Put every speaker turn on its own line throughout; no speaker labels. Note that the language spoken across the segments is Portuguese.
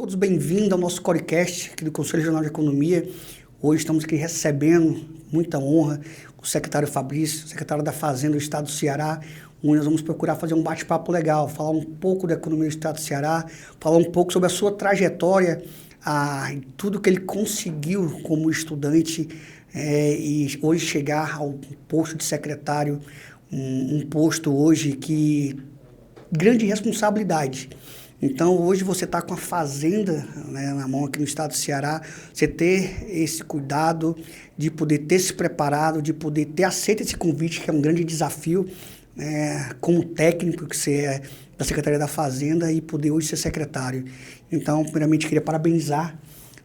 todos bem-vindos ao nosso Corecast aqui do Conselho Regional de Economia. Hoje estamos aqui recebendo, muita honra, o secretário Fabrício, secretário da Fazenda do Estado do Ceará, onde nós vamos procurar fazer um bate-papo legal, falar um pouco da economia do Estado do Ceará, falar um pouco sobre a sua trajetória, tudo que ele conseguiu como estudante e hoje chegar ao posto de secretário, um posto hoje que grande responsabilidade. Então, hoje você está com a fazenda, né, na mão aqui no estado do Ceará, você ter esse cuidado de poder ter se preparado, de poder ter aceito esse convite, que é um grande desafio, como técnico que você é da Secretaria da Fazenda e poder hoje ser secretário. Então, primeiramente, queria parabenizar,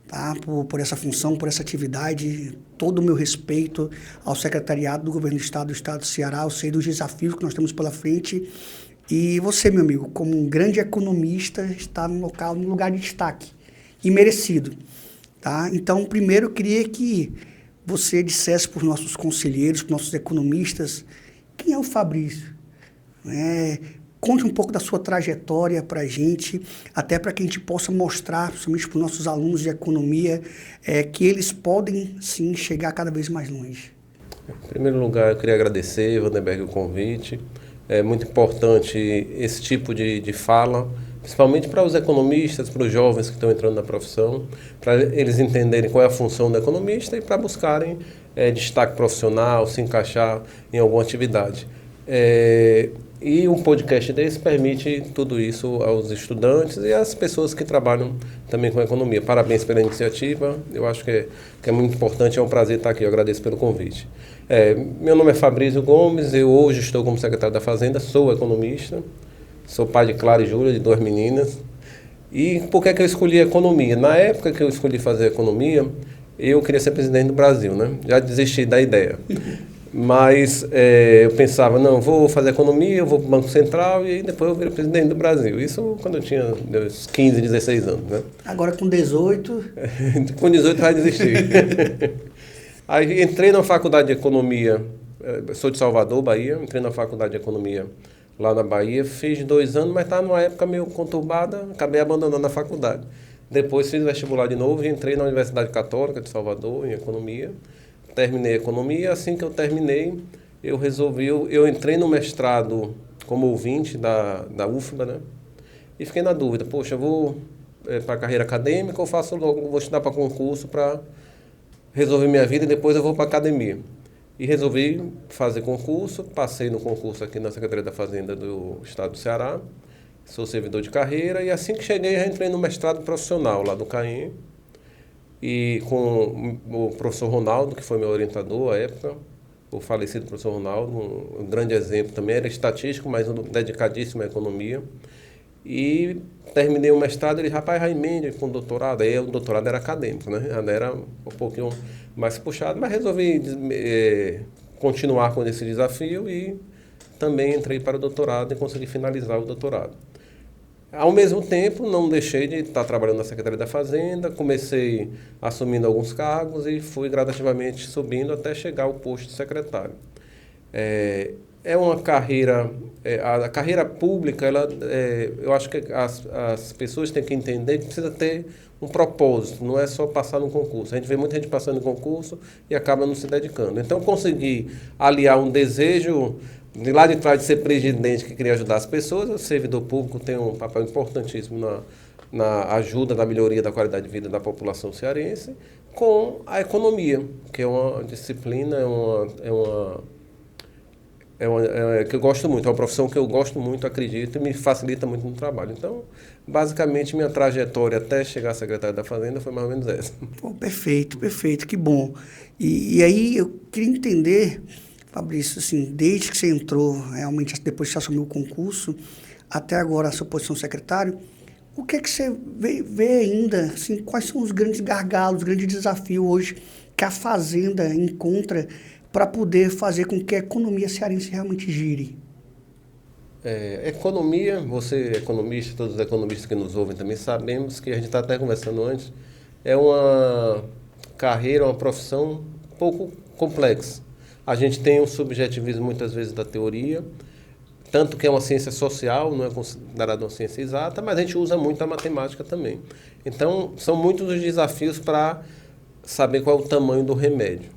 tá, por essa função, por essa atividade, todo o meu respeito ao secretariado do Governo do Estado do Ceará. Eu sei dos desafios que nós temos pela frente. E você, meu amigo, como um grande economista, está no lugar de destaque e merecido, tá? Então, primeiro, eu queria que você dissesse para os nossos conselheiros, para os nossos economistas, quem é o Fabrício? Conte um pouco da sua trajetória para a gente, até para que a gente possa mostrar, principalmente para os nossos alunos de economia, que eles podem, sim, chegar cada vez mais longe.
Em primeiro lugar, eu queria agradecer, Vandenberg, o convite. É muito importante esse tipo de fala, principalmente para os economistas, para os jovens que estão entrando na profissão, para eles entenderem qual é a função do economista e para buscarem destaque profissional, se encaixar em alguma atividade. E um podcast desse permite tudo isso aos estudantes e às pessoas que trabalham também com a economia. Parabéns pela iniciativa, eu acho que é muito importante, é um prazer estar aqui, eu agradeço pelo convite. Meu nome é Fabrício Gomes, eu hoje estou como secretário da Fazenda, sou economista, sou pai de Clara e Júlia, de 2 meninas. E por que eu escolhi a economia? Na época que eu escolhi fazer economia, eu queria ser presidente do Brasil, né? Já desisti da ideia. Mas eu pensava, não, vou fazer economia, eu vou para o Banco Central e depois eu viro presidente do Brasil. Isso quando eu tinha 15, 16 anos, né?
Agora com 18...
Com 18 vai desistir. Aí entrei na faculdade de economia, sou de Salvador, Bahia, entrei na faculdade de economia lá na Bahia, fiz 2 anos, mas estava numa época meio conturbada, acabei abandonando a faculdade. Depois fiz vestibular de novo e entrei na Universidade Católica de Salvador, em economia. Terminei a economia, assim que eu terminei, eu entrei no mestrado como ouvinte da UFBA, né? E fiquei na dúvida, poxa, eu vou para a carreira acadêmica ou vou estudar para concurso para resolver minha vida e depois eu vou para a academia. E resolvi fazer concurso, passei no concurso aqui na Secretaria da Fazenda do Estado do Ceará, sou servidor de carreira e assim que cheguei já entrei no mestrado profissional lá do CAEM, e com o professor Ronaldo, que foi meu orientador à época, o falecido professor Ronaldo, um grande exemplo também, era estatístico, mas dedicadíssimo à economia. E terminei o mestrado, ele, rapaz, já emende com doutorado. Aí o doutorado era acadêmico, né? Já era um pouquinho mais puxado, mas resolvi continuar com esse desafio e também entrei para o doutorado e consegui finalizar o doutorado. Ao mesmo tempo, não deixei de estar trabalhando na Secretaria da Fazenda, comecei assumindo alguns cargos e fui gradativamente subindo até chegar ao posto de secretário. É uma carreira, a carreira pública, eu acho que as pessoas têm que entender que precisa ter um propósito, não é só passar no concurso. A gente vê muita gente passando no concurso e acaba não se dedicando. Então, consegui aliar um desejo de lá de trás de ser presidente que queria ajudar as pessoas, o servidor público tem um papel importantíssimo na ajuda da melhoria da qualidade de vida da população cearense, com a economia, que é uma disciplina, que eu gosto muito, é uma profissão que eu gosto muito, acredito, e me facilita muito no trabalho. Então, basicamente, minha trajetória até chegar a secretário da Fazenda foi mais ou menos essa.
Pô, perfeito, perfeito, que bom. E aí eu queria entender, Fabrício, assim, desde que você entrou, realmente, depois que você assumiu o concurso, até agora a sua posição de secretário, o que é que você vê ainda, assim, quais são os grandes gargalos, os grandes desafios hoje que a Fazenda encontra para poder fazer com que a economia cearense realmente gire?
Economia, você é economista, todos os economistas que nos ouvem também sabemos que a gente está até conversando antes, é uma carreira, uma profissão um pouco complexa. A gente tem um subjetivismo muitas vezes da teoria, tanto que é uma ciência social, não é considerada uma ciência exata, mas a gente usa muito a matemática também. Então, são muitos os desafios para saber qual é o tamanho do remédio.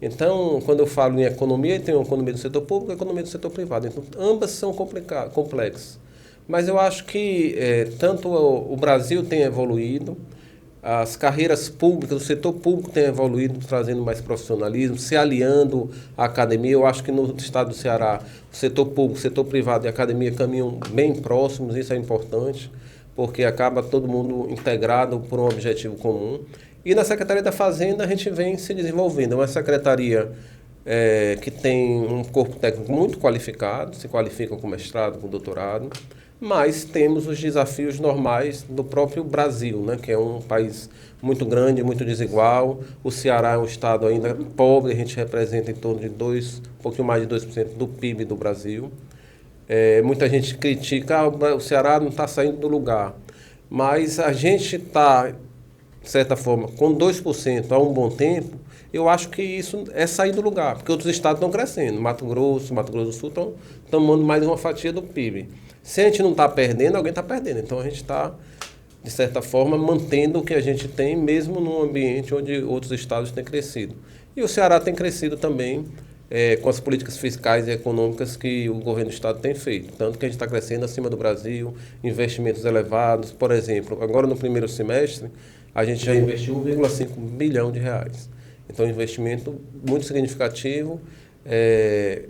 Então, quando eu falo em economia, tem a economia do setor público e a economia do setor privado. Então, ambas são complexas. Mas eu acho que tanto o Brasil tem evoluído, as carreiras públicas, o setor público tem evoluído, trazendo mais profissionalismo, se aliando à academia. Eu acho que no estado do Ceará, o setor público, o setor privado e a academia caminham bem próximos, isso é importante, porque acaba todo mundo integrado por um objetivo comum. E na Secretaria da Fazenda a gente vem se desenvolvendo. É uma secretaria que tem um corpo técnico muito qualificado, se qualificam com mestrado, com doutorado, mas temos os desafios normais do próprio Brasil, né, que é um país muito grande, muito desigual. O Ceará é um estado ainda pobre, a gente representa em torno de um pouquinho mais de 2% do PIB do Brasil. Muita gente critica, o Ceará não está saindo do lugar, mas a gente está, de certa forma, com 2% há um bom tempo. Eu acho que isso é sair do lugar, porque outros estados estão crescendo. Mato Grosso do Sul estão tomando mais uma fatia do PIB. Se a gente não está perdendo, alguém está perdendo. Então a gente está, de certa forma, mantendo o que a gente tem, mesmo num ambiente onde outros estados têm crescido. E o Ceará tem crescido também com as políticas fiscais e econômicas que o governo do estado tem feito. Tanto que a gente está crescendo acima do Brasil, investimentos elevados. Por exemplo, agora no primeiro semestre, a gente já investiu 1,5 bilhão de reais. Então, um investimento muito significativo.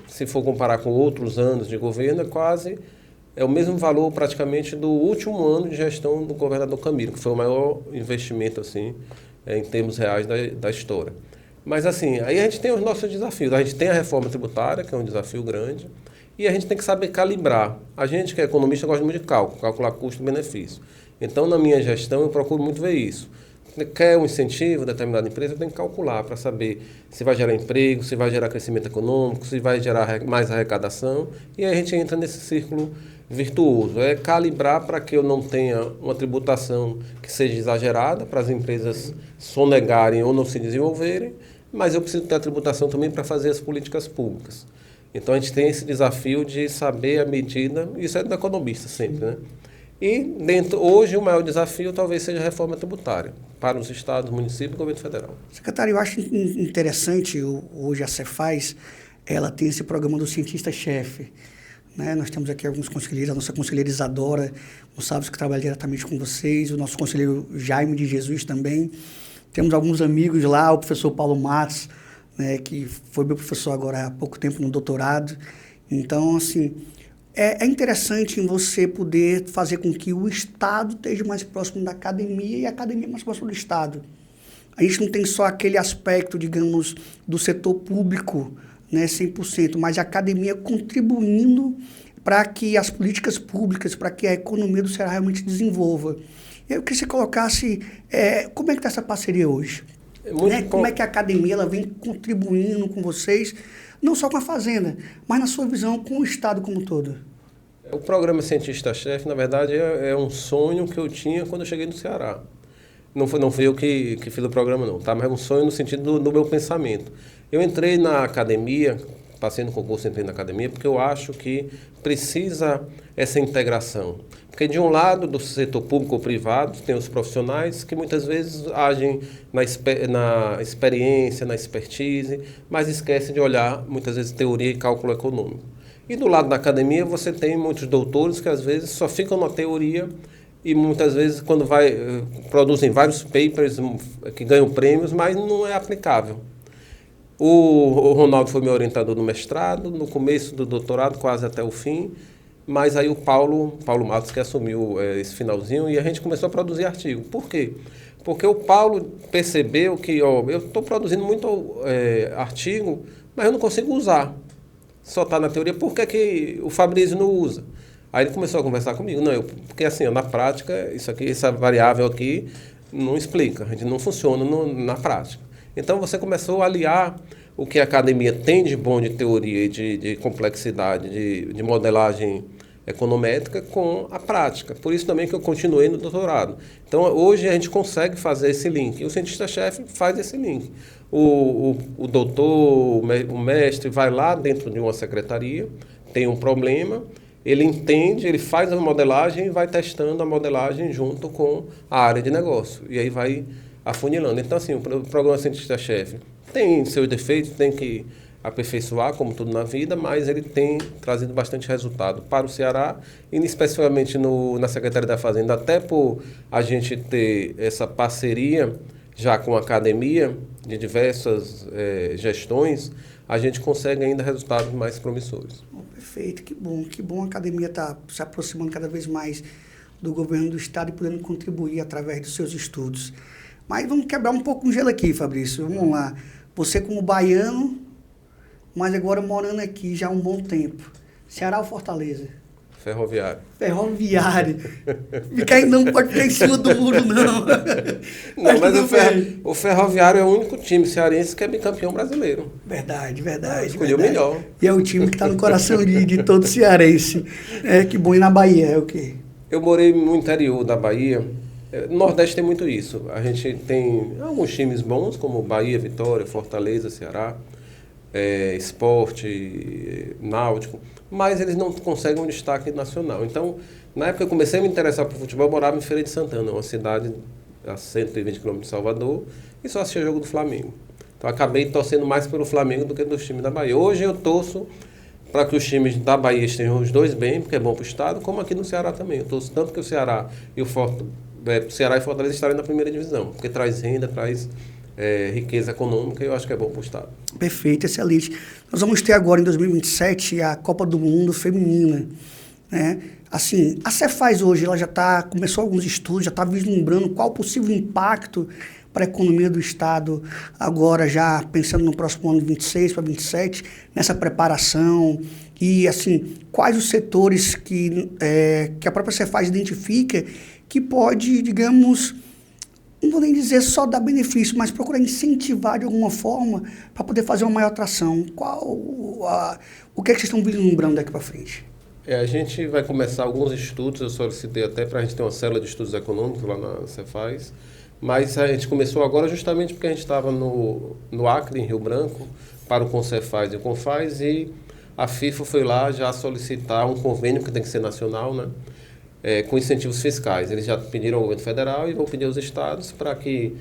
Se for comparar com outros anos de governo, é o mesmo valor praticamente do último ano de gestão do governador Camilo, que foi o maior investimento assim, em termos reais da história. Mas assim, aí a gente tem os nossos desafios. A gente tem a reforma tributária, que é um desafio grande, e a gente tem que saber calibrar. A gente que é economista gosta muito de cálculo, calcular custo-benefício. Então, na minha gestão, eu procuro muito ver isso. Quer um incentivo, determinada empresa, tem que calcular para saber se vai gerar emprego, se vai gerar crescimento econômico, se vai gerar mais arrecadação, e aí a gente entra nesse círculo virtuoso. É calibrar para que eu não tenha uma tributação que seja exagerada, para as empresas sonegarem ou não se desenvolverem, mas eu preciso ter a tributação também para fazer as políticas públicas. Então a gente tem esse desafio de saber a medida, isso é do economista sempre, né? E hoje o maior desafio talvez seja a reforma tributária para os estados, municípios e governo federal.
Secretário, eu acho interessante, hoje a Cefaz, ela tem esse programa do cientista-chefe. Né? Nós temos aqui alguns conselheiros, a nossa conselheira Isadora Gonçalves, que trabalha diretamente com vocês, o nosso conselheiro Jaime de Jesus também. Temos alguns amigos lá, o professor Paulo Matos, né, que foi meu professor agora há pouco tempo no doutorado. Então, assim, é interessante em você poder fazer com que o Estado esteja mais próximo da academia e a academia mais próximo do Estado. A gente não tem só aquele aspecto, digamos, do setor público, né, 100%, mas a academia contribuindo para que as políticas públicas, para que a economia do Ceará realmente desenvolva. Eu queria que você colocasse como é que está essa parceria hoje? Como é que a academia ela vem contribuindo com vocês, não só com a Fazenda, mas na sua visão com o Estado como um todo?
O programa Cientista-Chefe, na verdade, é um sonho que eu tinha quando eu cheguei no Ceará. Não fui eu que fiz o programa, não, tá? Mas é um sonho no sentido do meu pensamento. Eu entrei na academia, passei no concurso, entrei na academia, porque eu acho que precisa essa integração. Porque de um lado, do setor público ou privado, tem os profissionais que muitas vezes agem na experiência, na expertise, mas esquecem de olhar, muitas vezes, teoria e cálculo econômico. E do lado da academia, você tem muitos doutores que, às vezes, só ficam na teoria e, muitas vezes, quando produzem vários papers que ganham prêmios, mas não é aplicável. O Ronaldo foi meu orientador no mestrado, no começo do doutorado, quase até o fim, mas aí o Paulo Matos que assumiu esse finalzinho e a gente começou a produzir artigo. Por quê? Porque o Paulo percebeu que eu estou produzindo muito artigo, mas eu não consigo usar. Só está na teoria, por que o Fabrício não usa? Aí ele começou a conversar comigo. Porque assim, na prática, essa variável aqui não explica, a gente não funciona na prática. Então você começou a aliar o que a academia tem de bom de teoria e de complexidade, de modelagem econométrica com a prática. Por isso também que eu continuei no doutorado. Então hoje a gente consegue fazer esse link. E o cientista-chefe faz esse link. O doutor, o mestre vai lá dentro de uma secretaria, tem um problema, ele entende, ele faz a modelagem e vai testando a modelagem junto com a área de negócio. E aí vai afunilando. Então, assim, o programa Cientista-Chefe tem seus defeitos, tem que aperfeiçoar, como tudo na vida, mas ele tem trazido bastante resultado para o Ceará, e especificamente na Secretaria da Fazenda, até por a gente ter essa parceria já com a academia de diversas gestões, a gente consegue ainda resultados mais promissores.
Perfeito, que bom a academia está se aproximando cada vez mais do governo do estado e podendo contribuir através dos seus estudos. Mas vamos quebrar um pouco o gelo aqui, Fabrício, vamos lá. Você como baiano, mas agora morando aqui já há um bom tempo. Ceará ou Fortaleza?
Ferroviário.
Ferroviário. Fica aí, não pode ficar em cima do muro, não.
Não, mas o Ferroviário é o único time cearense que é bicampeão brasileiro.
Verdade.
Escolheu o melhor.
E é o time que está no coração de todo cearense. Que bom. E na Bahia é o quê? Eu
morei no interior da Bahia. No Nordeste tem muito isso. A gente tem alguns times bons, como Bahia, Vitória, Fortaleza, Ceará, Sport, Náutico, mas eles não conseguem um destaque nacional. Então, na época que eu comecei a me interessar por futebol, eu morava em Feira de Santana, uma cidade a 120 km de Salvador, e só assistia jogo do Flamengo. Então, acabei torcendo mais pelo Flamengo do que dos times da Bahia. Hoje eu torço para que os times da Bahia estejam os dois bem, porque é bom para o estado, como aqui no Ceará também. Eu torço tanto que o Ceará e Fortaleza estarem na primeira divisão, porque traz renda, traz riqueza econômica, e eu acho que é bom para o estado.
Perfeito, excelente. Nós vamos ter agora, em 2027, a Copa do Mundo Feminina, né? Assim, a Cefaz hoje, ela já começou alguns estudos, já está vislumbrando qual o possível impacto para a economia do estado, agora já pensando no próximo ano de 26 para 27, nessa preparação, e assim, quais os setores que a própria Cefaz identifica que pode, digamos, não vou nem dizer só dar benefício, mas procurar incentivar de alguma forma para poder fazer uma maior atração. O que é que vocês estão vislumbrando daqui para frente?
A gente vai começar alguns estudos, eu solicitei até para a gente ter uma célula de estudos econômicos lá na Cefaz, mas a gente começou agora justamente porque a gente estava no Acre, em Rio Branco, para o Concefaz e o Confaz, e a FIFA foi lá já solicitar um convênio que tem que ser nacional, né? Com incentivos fiscais. Eles já pediram ao governo federal e vão pedir aos estados para que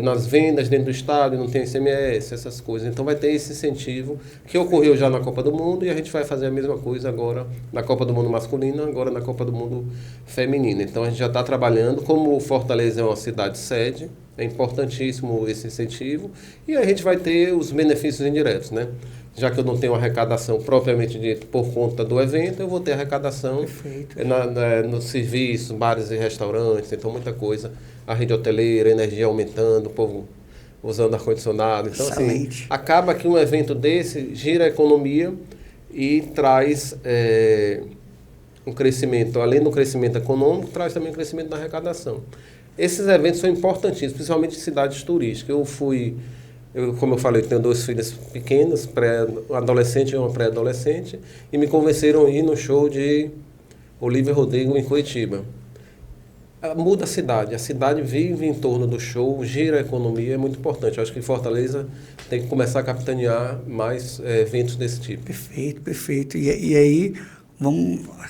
nas vendas dentro do estado não tenha ICMS, essas coisas. Então vai ter esse incentivo que ocorreu já na Copa do Mundo, e a gente vai fazer a mesma coisa agora na Copa do Mundo masculina, agora na Copa do Mundo feminina. Então a gente já está trabalhando, como Fortaleza é uma cidade sede, é importantíssimo esse incentivo, e a gente vai ter os benefícios indiretos, né? Já que eu não tenho arrecadação propriamente dita por conta do evento, eu vou ter arrecadação nos serviços, bares e restaurantes, então muita coisa. A rede hoteleira, a energia aumentando, o povo usando ar-condicionado. Então, assim, acaba que um evento desse gira a economia e traz um crescimento, além do crescimento econômico, traz também um crescimento na arrecadação. Esses eventos são importantíssimos, principalmente em cidades turísticas. Como eu falei, tenho 2 filhas pequenas, um adolescente e uma pré-adolescente, e me convenceram a ir no show de Olivia Rodrigo em Curitiba. Muda a cidade vive em torno do show, gira a economia, é muito importante. Eu acho que Fortaleza tem que começar a capitanear mais eventos desse tipo.
Perfeito. E aí,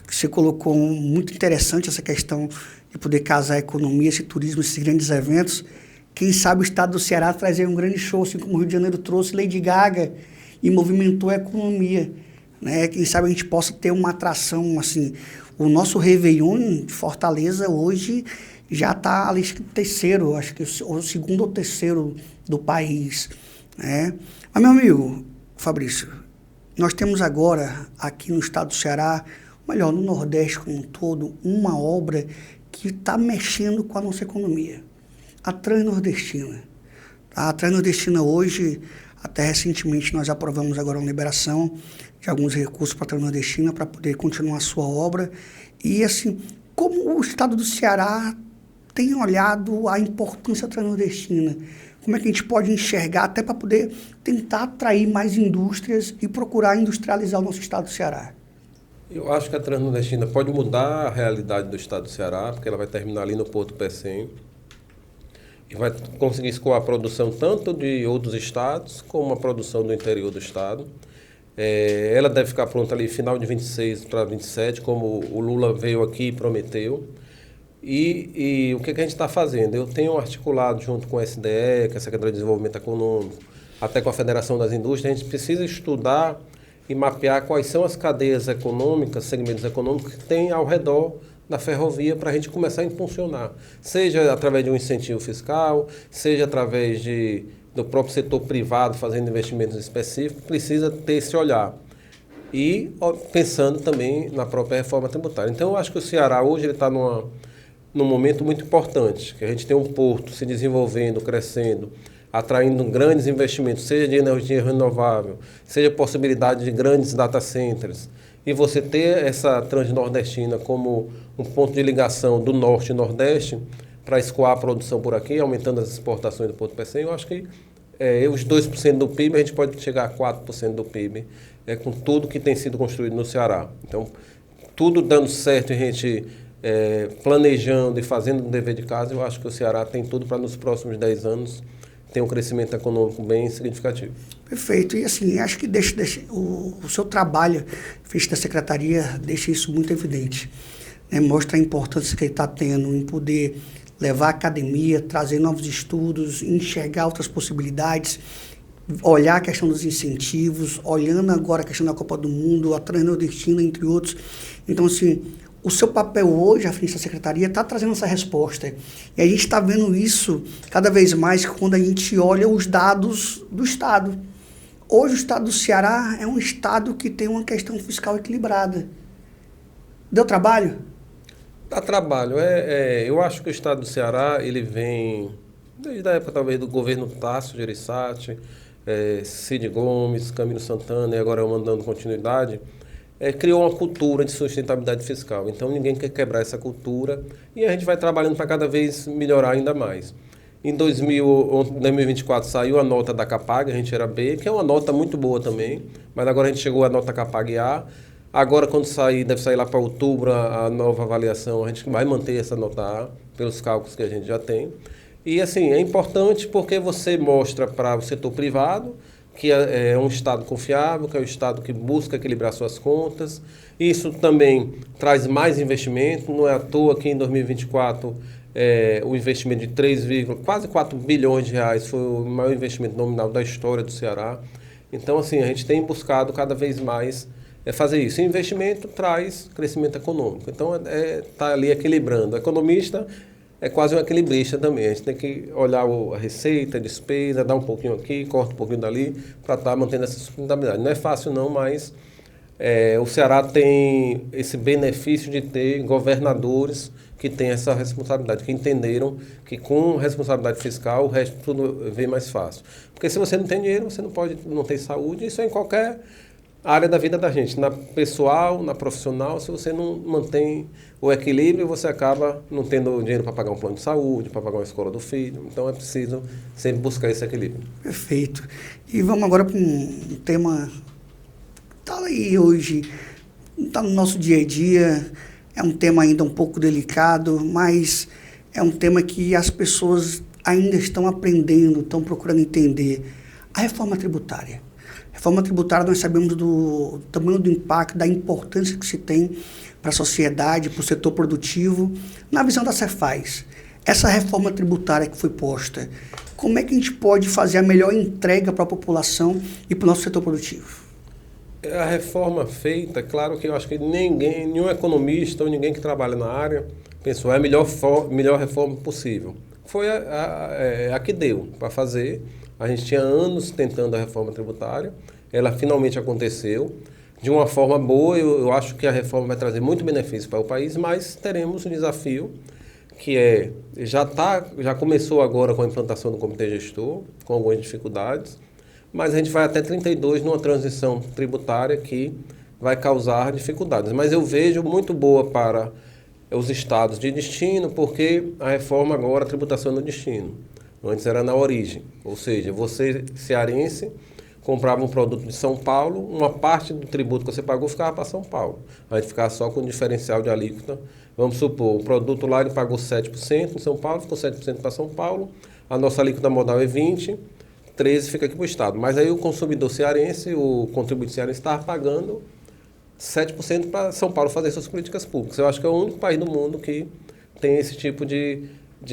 você colocou muito interessante essa questão de poder casar a economia, esse turismo, esses grandes eventos. Quem sabe o estado do Ceará trazer um grande show, assim como o Rio de Janeiro trouxe Lady Gaga e movimentou a economia, né? Quem sabe a gente possa ter uma atração, assim. O nosso Réveillon de Fortaleza hoje já está ali no terceiro, acho que o segundo ou terceiro do país, né? Mas, meu amigo Fabrício, nós temos agora aqui no estado do Ceará, melhor, no Nordeste como um todo, uma obra que está mexendo com a nossa economia. A Transnordestina. A Transnordestina hoje, até recentemente, nós aprovamos agora uma liberação de alguns recursos para a Transnordestina para poder continuar a sua obra. E, assim, como o estado do Ceará tem olhado a importância da Transnordestina? Como é que a gente pode enxergar até para poder tentar atrair mais indústrias e procurar industrializar o nosso estado do Ceará?
Eu acho que a Transnordestina pode mudar a realidade do estado do Ceará, porque ela vai terminar ali no Porto Pecém, e vai conseguir escoar a produção tanto de outros estados como a produção do interior do estado. Ela deve ficar pronta ali final de 26 para 27, como o Lula veio aqui e prometeu. E o que a gente está fazendo? Eu tenho articulado junto com a SDE, que é a Secretaria de Desenvolvimento Econômico, até com a Federação das Indústrias, a gente precisa estudar e mapear quais são as cadeias econômicas, segmentos econômicos que tem ao redor da ferrovia para a gente começar a impulsionar. Seja através de um incentivo fiscal, seja através do próprio setor privado fazendo investimentos específicos, precisa ter esse olhar. E pensando também na própria reforma tributária. Então, eu acho que o Ceará hoje está num momento muito importante, que a gente tem um porto se desenvolvendo, crescendo, atraindo grandes investimentos, seja de energia renovável, seja possibilidade de grandes data centers, e você ter essa Transnordestina como um ponto de ligação do Norte e Nordeste para escoar a produção por aqui, aumentando as exportações do Porto Pecém, eu acho que os 2% do PIB, a gente pode chegar a 4% do PIB, com tudo que tem sido construído no Ceará. Então, tudo dando certo e a gente planejando e fazendo o dever de casa, eu acho que o Ceará tem tudo para nos próximos 10 anos ter um crescimento econômico bem significativo.
Perfeito. E assim, acho que o seu trabalho feito da secretaria deixa isso muito evidente. Né? Mostra a importância que ele está tendo em poder levar a academia, trazer novos estudos, enxergar outras possibilidades, olhar a questão dos incentivos, olhando agora a questão da Copa do Mundo, a Transnordestina, entre outros. Então, assim, o seu papel hoje, à frente da secretaria, está trazendo essa resposta. E a gente está vendo isso cada vez mais quando a gente olha os dados do Estado. Hoje o Estado do Ceará é um Estado que tem uma questão fiscal equilibrada. Deu trabalho?
Dá trabalho. Eu acho que o Estado do Ceará, ele vem, desde a época talvez do governo Tasso Gereissati, Cid Gomes, Camilo Santana, e agora eu mandando continuidade, criou uma cultura de sustentabilidade fiscal. Então, ninguém quer quebrar essa cultura e a gente vai trabalhando para cada vez melhorar ainda mais. Em 2024 saiu a nota da CAPAG, a gente era B, que é uma nota muito boa também, mas agora a gente chegou à nota CAPAG A. Agora, quando sair, deve sair lá para outubro a nova avaliação, a gente vai manter essa nota A, pelos cálculos que a gente já tem. E, assim, é importante porque você mostra para o setor privado que é um Estado confiável, que é um Estado que busca equilibrar suas contas. Isso também traz mais investimento, não é à toa que em 2024 o investimento de quase 4 bilhões de reais foi o maior investimento nominal da história do Ceará. Então, assim, a gente tem buscado cada vez mais fazer isso. E investimento traz crescimento econômico. Então, está ali equilibrando. O economista é quase um equilibrista também. A gente tem que olhar a receita, a despesa, dar um pouquinho aqui, corta um pouquinho dali, para estar mantendo essa sustentabilidade. Não é fácil não, mas o Ceará tem esse benefício de ter governadores que têm essa responsabilidade, que entenderam que com responsabilidade fiscal o resto tudo vem mais fácil. Porque se você não tem dinheiro, você não tem saúde, isso é em qualquer área da vida da gente, na pessoal, na profissional. Se você não mantém o equilíbrio, você acaba não tendo dinheiro para pagar um plano de saúde, para pagar uma escola do filho. Então é preciso sempre buscar esse equilíbrio.
Perfeito. E vamos agora para um tema que está aí hoje, está no nosso dia a dia, é um tema ainda um pouco delicado, mas é um tema que as pessoas ainda estão aprendendo, estão procurando entender. A reforma tributária. Reforma tributária, nós sabemos do tamanho do impacto, da importância que se tem para a sociedade, para o setor produtivo, na visão da Cefaz. Essa reforma tributária que foi posta, como é que a gente pode fazer a melhor entrega para a população e para o nosso setor produtivo?
A reforma feita, claro que eu acho que nenhum economista ou ninguém que trabalha na área pensou, é a melhor reforma possível. Foi a que deu para fazer. A gente tinha anos tentando a reforma tributária, ela finalmente aconteceu de uma forma boa. Eu acho que a reforma vai trazer muito benefício para o país, mas teremos um desafio que já começou agora com a implantação do comitê gestor, com algumas dificuldades, mas a gente vai até 32 numa transição tributária que vai causar dificuldades. Mas eu vejo muito boa para os estados de destino, porque a reforma agora, a tributação é no destino. Antes era na origem, ou seja, você cearense comprava um produto de São Paulo, uma parte do tributo que você pagou ficava para São Paulo. A gente ficava só com o diferencial de alíquota. Vamos supor, o produto lá ele pagou 7% em São Paulo, ficou 7% para São Paulo, a nossa alíquota modal é 20%, 13 fica aqui para o Estado. Mas aí o consumidor cearense, o contribuinte cearense estava pagando 7% para São Paulo fazer suas políticas públicas. Eu acho que é o único país do mundo que tem esse tipo de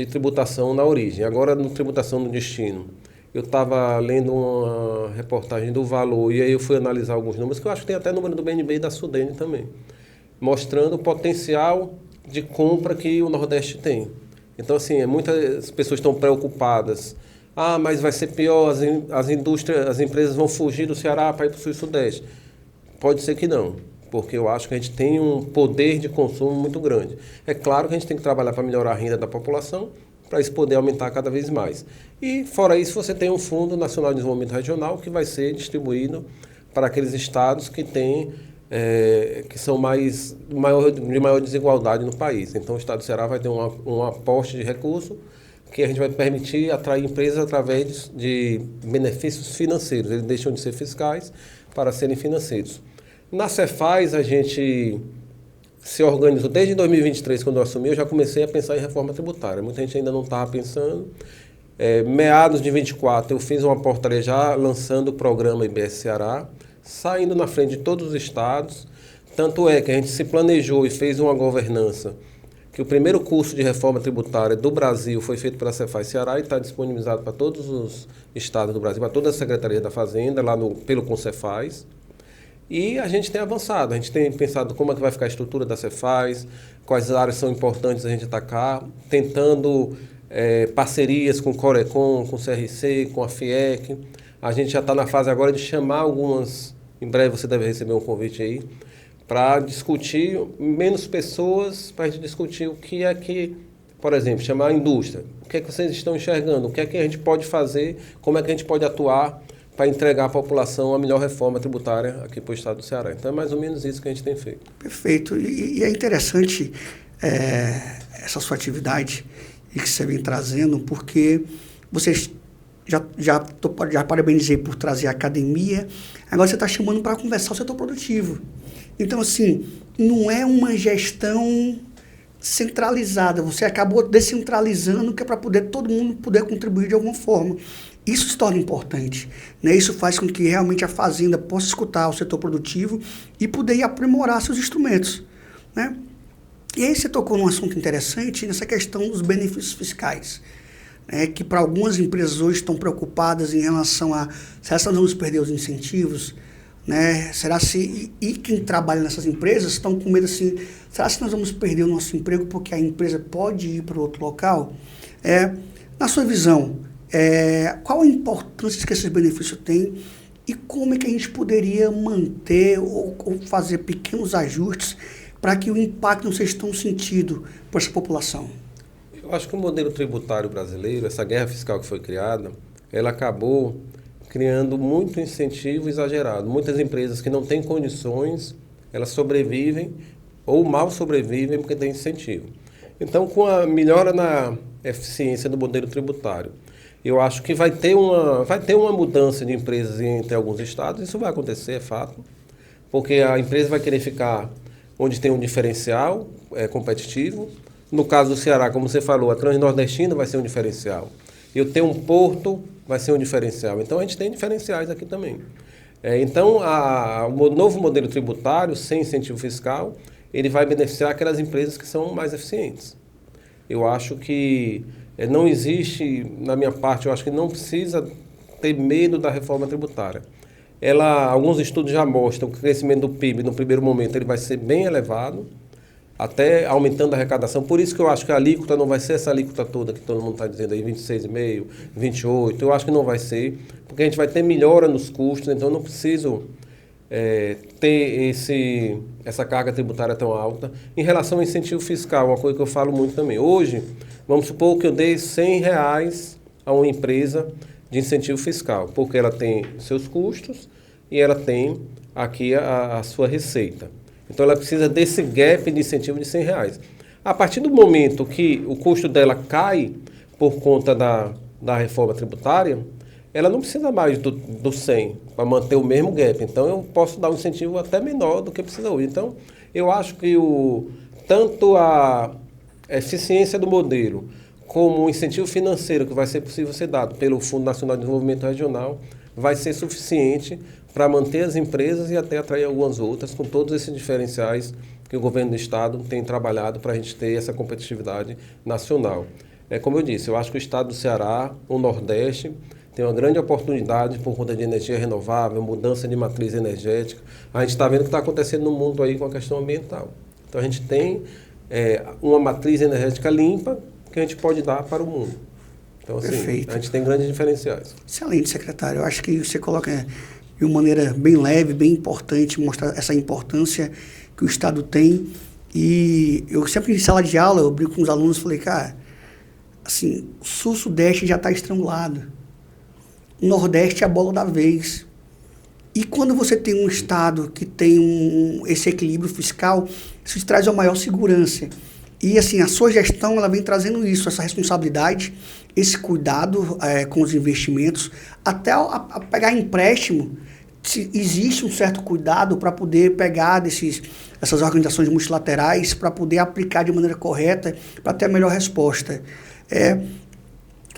tributação na origem. Agora, no tributação no destino, eu estava lendo uma reportagem do Valor e aí eu fui analisar alguns números, que eu acho que tem até número do BNB e da Sudene também, mostrando o potencial de compra que o Nordeste tem. Então, assim, muitas pessoas estão preocupadas. Ah, mas vai ser pior, as indústrias, as empresas vão fugir do Ceará para ir para o Sul e Sudeste. Pode ser que não, porque eu acho que a gente tem um poder de consumo muito grande. É claro que a gente tem que trabalhar para melhorar a renda da população, para isso poder aumentar cada vez mais. E, fora isso, você tem um Fundo Nacional de Desenvolvimento Regional que vai ser distribuído para aqueles estados que têm, que são de maior desigualdade no país. Então, o estado do Ceará vai ter um aporte de recurso que a gente vai permitir atrair empresas através de benefícios financeiros. Eles deixam de ser fiscais para serem financeiros. Na Cefaz, a gente se organizou. Desde 2023, quando eu assumi, eu já comecei a pensar em reforma tributária. Muita gente ainda não estava pensando. Meados de 24, eu fiz uma portaria já lançando o programa IBS Ceará, saindo na frente de todos os estados. Tanto é que a gente se planejou e fez uma governança que o primeiro curso de reforma tributária do Brasil foi feito pela Cefaz Ceará e está disponibilizado para todos os estados do Brasil, para toda a Secretaria da Fazenda, pelo Concefaz. E a gente tem avançado, a gente tem pensado como é que vai ficar a estrutura da Cefaz, quais áreas são importantes a gente atacar, tentando parcerias com o Corecon, com o CRC, com a FIEC. A gente já está na fase agora de chamar algumas, em breve você deve receber um convite aí, para discutir menos pessoas, para a gente discutir o que é que, por exemplo, chamar a indústria. O que é que vocês estão enxergando? O que é que a gente pode fazer? Como é que a gente pode atuar para entregar à população a melhor reforma tributária aqui para o estado do Ceará? Então, é mais ou menos isso que a gente tem feito.
Perfeito. E é interessante essa sua atividade e que você vem trazendo, porque vocês já parabenizei por trazer a academia, agora você está chamando para conversar o setor produtivo. Então, assim, não é uma gestão centralizada, você acabou descentralizando, que é para poder todo mundo poder contribuir de alguma forma. Isso se torna importante, né? Isso faz com que realmente a fazenda possa escutar o setor produtivo e poder aprimorar seus instrumentos, né? E aí você tocou num assunto interessante, nessa questão dos benefícios fiscais, né? Que para algumas empresas hoje estão preocupadas em relação a se elas vão perder os incentivos, né? Será se e quem trabalha nessas empresas estão com medo assim, será que nós vamos perder o nosso emprego porque a empresa pode ir para outro local? Na sua visão, qual a importância que esses benefícios têm e como é que a gente poderia manter ou fazer pequenos ajustes para que o impacto não seja tão sentido por essa população?
Eu acho que o modelo tributário brasileiro, essa guerra fiscal que foi criada, ela acabou criando muito incentivo exagerado. Muitas empresas que não têm condições, elas sobrevivem ou mal sobrevivem porque tem incentivo. Então, com a melhora na eficiência do modelo tributário, eu acho que vai ter uma mudança de empresas entre alguns estados, isso vai acontecer, é fato, porque a empresa vai querer ficar onde tem um diferencial competitivo. No caso do Ceará, como você falou, a Transnordestina vai ser um diferencial. Eu ter um porto vai ser um diferencial. Então, a gente tem diferenciais aqui também. Então, o novo modelo tributário, sem incentivo fiscal, ele vai beneficiar aquelas empresas que são mais eficientes. Eu acho que não existe, na minha parte, eu acho que não precisa ter medo da reforma tributária. Alguns estudos já mostram que o crescimento do PIB, no primeiro momento, ele vai ser bem elevado, até aumentando a arrecadação. Por isso que eu acho que a alíquota não vai ser essa alíquota toda que todo mundo está dizendo aí, 26,5%, 28%. Eu acho que não vai ser, porque a gente vai ter melhora nos custos, então eu não preciso ter essa carga tributária tão alta. Em relação ao incentivo fiscal, uma coisa que eu falo muito também. Hoje, vamos supor que eu dei R$100 a uma empresa de incentivo fiscal, porque ela tem seus custos e ela tem aqui a sua receita. Então, ela precisa desse gap de incentivo de R$100. A partir do momento que o custo dela cai por conta da reforma tributária, ela não precisa mais do 100 para manter o mesmo gap. Então, eu posso dar um incentivo até menor do que precisa hoje. Então, eu acho que tanto a eficiência do modelo como o incentivo financeiro que vai ser possível ser dado pelo Fundo Nacional de Desenvolvimento Regional vai ser suficiente para manter as empresas e até atrair algumas outras, com todos esses diferenciais que o governo do Estado tem trabalhado para a gente ter essa competitividade nacional. Como eu disse, eu acho que o Estado do Ceará, o Nordeste, tem uma grande oportunidade por conta de energia renovável, mudança de matriz energética. A gente está vendo o que está acontecendo no mundo aí com a questão ambiental. Então a gente tem uma matriz energética limpa que a gente pode dar para o mundo. Então, assim,
Perfeito.
a gente tem grandes diferenciais.
Excelente, secretário. Eu acho que você coloca de uma maneira bem leve, bem importante, mostrar essa importância que o Estado tem. E eu sempre em sala de aula, eu brinco com os alunos e falei, cara, assim, o Sul-Sudeste já está estrangulado. O Nordeste é a bola da vez. E quando você tem um Estado que tem esse equilíbrio fiscal, isso te traz uma maior segurança. E assim, a sua gestão ela vem trazendo isso, essa responsabilidade, esse cuidado com os investimentos, até a pegar empréstimo. Existe um certo cuidado para poder pegar essas organizações multilaterais, para poder aplicar de maneira correta, para ter a melhor resposta.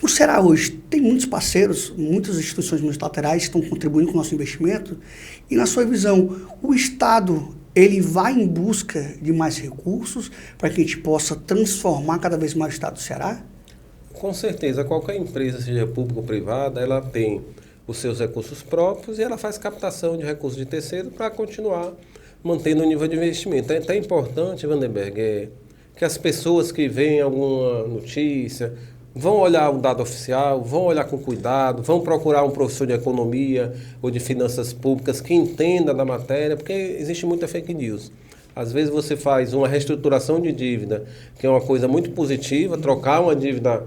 O Ceará hoje tem muitos parceiros, muitas instituições multilaterais que estão contribuindo com o nosso investimento. E na sua visão, o Estado ele vai em busca de mais recursos para que a gente possa transformar cada vez mais o Estado do Ceará?
Com certeza, qualquer empresa, seja pública ou privada, ela tem os seus recursos próprios e ela faz captação de recursos de terceiro para continuar mantendo o nível de investimento. É até importante, Vandenberg, que as pessoas que veem alguma notícia vão olhar o dado oficial, vão olhar com cuidado, vão procurar um professor de economia ou de finanças públicas que entenda da matéria, porque existe muita fake news. Às vezes você faz uma reestruturação de dívida, que é uma coisa muito positiva, trocar uma dívida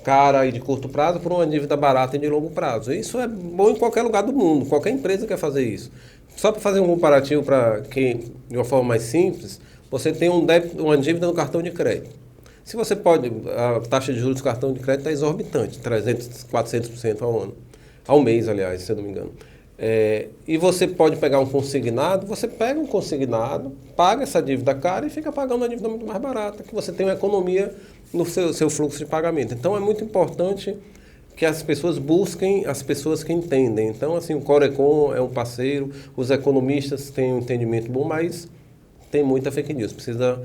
cara e de curto prazo por uma dívida barata e de longo prazo. Isso é bom em qualquer lugar do mundo, qualquer empresa quer fazer isso. Só para fazer um comparativo para quem, de uma forma mais simples, você tem uma dívida no cartão de crédito. Se você pode, a taxa de juros do cartão de crédito é exorbitante, 300%, 400% ao ano. Ao mês, aliás, se eu não me engano. E você pode pegar um consignado, você pega um consignado, paga essa dívida cara e fica pagando uma dívida muito mais barata, que você tem uma economia no seu fluxo de pagamento. Então, é muito importante que as pessoas busquem as pessoas que entendem. Então, assim, o Corecon é um parceiro, os economistas têm um entendimento bom, mas tem muita fake news, precisa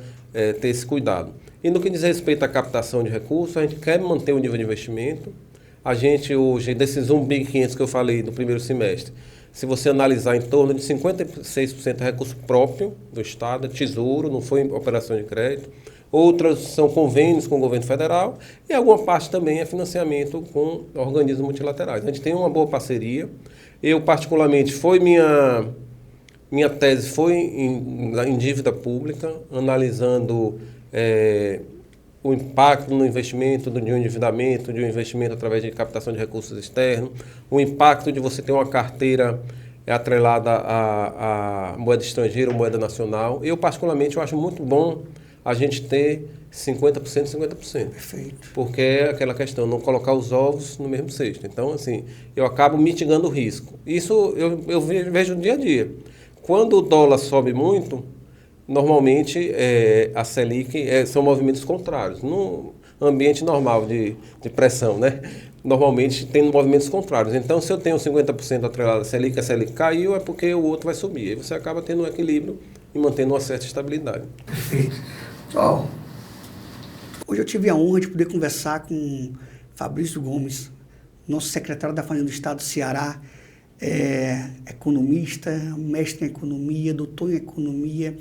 ter esse cuidado. E no que diz respeito à captação de recursos, a gente quer manter o nível de investimento. A gente hoje, desses 1 bi 500 que eu falei do primeiro semestre, se você analisar em torno de 56% é recurso próprio do Estado, é tesouro, não foi operação de crédito. Outras são convênios com o governo federal e alguma parte também é financiamento com organismos multilaterais. A gente tem uma boa parceria. Eu, particularmente, minha tese foi em dívida pública, analisando o impacto no investimento, de um endividamento, de um investimento através de captação de recursos externos, o impacto de você ter uma carteira atrelada à moeda estrangeira ou moeda nacional. Eu, particularmente, eu acho muito bom a gente ter 50%, 50%.
Perfeito.
Porque é aquela questão, não colocar os ovos no mesmo cesto. Então, assim, eu acabo mitigando o risco. Isso eu vejo no dia a dia. Quando o dólar sobe muito, normalmente a Selic são movimentos contrários. No ambiente normal de pressão, né? Normalmente tem movimentos contrários. Então, se eu tenho 50% atrelado à Selic, a Selic caiu, é porque o outro vai subir. Aí você acaba tendo um equilíbrio e mantendo uma certa estabilidade.
Perfeito. Pessoal, hoje eu tive a honra de poder conversar com Fabrício Gomes, nosso secretário da Fazenda do Estado do Ceará, economista, mestre em economia, doutor em economia,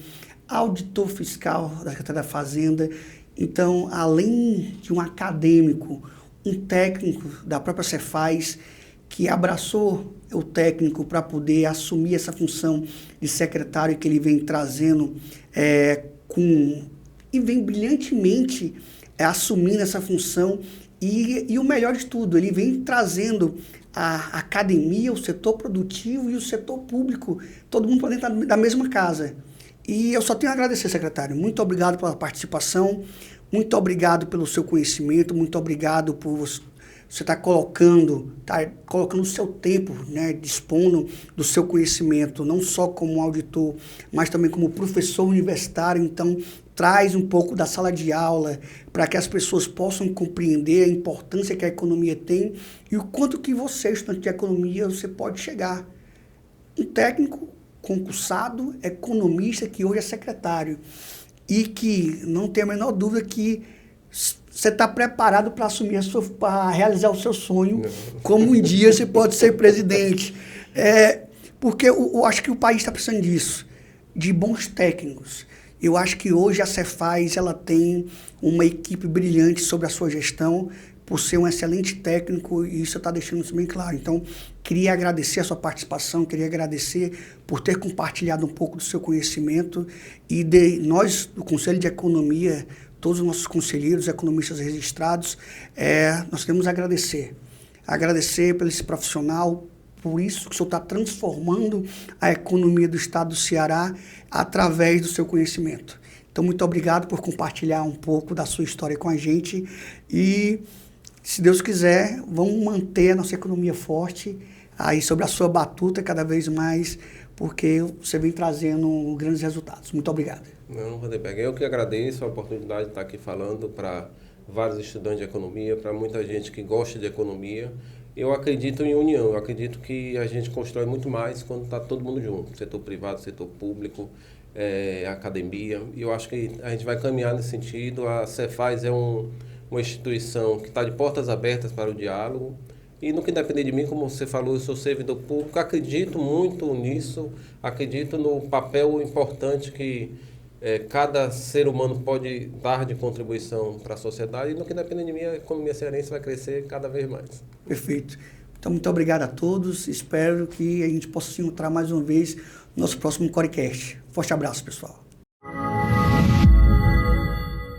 auditor fiscal da Secretaria da Fazenda. Então, além de um acadêmico, um técnico da própria Cefaz, que abraçou o técnico para poder assumir essa função de secretário que ele vem trazendo e vem brilhantemente assumindo essa função. E o melhor de tudo, ele vem trazendo a academia, o setor produtivo e o setor público, todo mundo para dentro da mesma casa. E eu só tenho a agradecer, secretário. Muito obrigado pela participação, muito obrigado pelo seu conhecimento, muito obrigado por você estar colocando o seu tempo, né, dispondo do seu conhecimento, não só como auditor, mas também como professor universitário. Então, traz um pouco da sala de aula para que as pessoas possam compreender a importância que a economia tem e o quanto que você, estudante de economia, você pode chegar. Um técnico concursado, economista, que hoje é secretário, e que não tem a menor dúvida que você está preparado para assumir para realizar o seu sonho, como um dia você pode ser presidente. Porque eu acho que o país está precisando disso, de bons técnicos. Eu acho que hoje a Cefaz ela tem uma equipe brilhante sobre a sua gestão, por ser um excelente técnico, e isso está deixando isso bem claro. Então, queria agradecer a sua participação, queria agradecer por ter compartilhado um pouco do seu conhecimento, e nós, do Conselho de Economia, todos os nossos conselheiros, economistas registrados, nós queremos agradecer. Agradecer por esse profissional, por isso que o senhor está transformando a economia do estado do Ceará através do seu conhecimento. Então, muito obrigado por compartilhar um pouco da sua história com a gente e, se Deus quiser, vamos manter a nossa economia forte aí sobre a sua batuta cada vez mais, porque você vem trazendo grandes resultados. Muito obrigado.
Não, Vanderberg, eu que agradeço a oportunidade de estar aqui falando para vários estudantes de economia, para muita gente que gosta de economia. Eu acredito em união, eu acredito que a gente constrói muito mais quando está todo mundo junto, setor privado, setor público, academia, e eu acho que a gente vai caminhar nesse sentido. A Cefaz é uma instituição que está de portas abertas para o diálogo, e no que depender de mim, como você falou, eu sou servidor público, acredito muito nisso, acredito no papel importante que cada ser humano pode dar de contribuição para a sociedade, e no que depende de mim, a economia cearense vai crescer cada vez mais.
Perfeito. Então, muito obrigado a todos. Espero que a gente possa se encontrar mais uma vez no nosso próximo Corecast. Forte abraço, pessoal.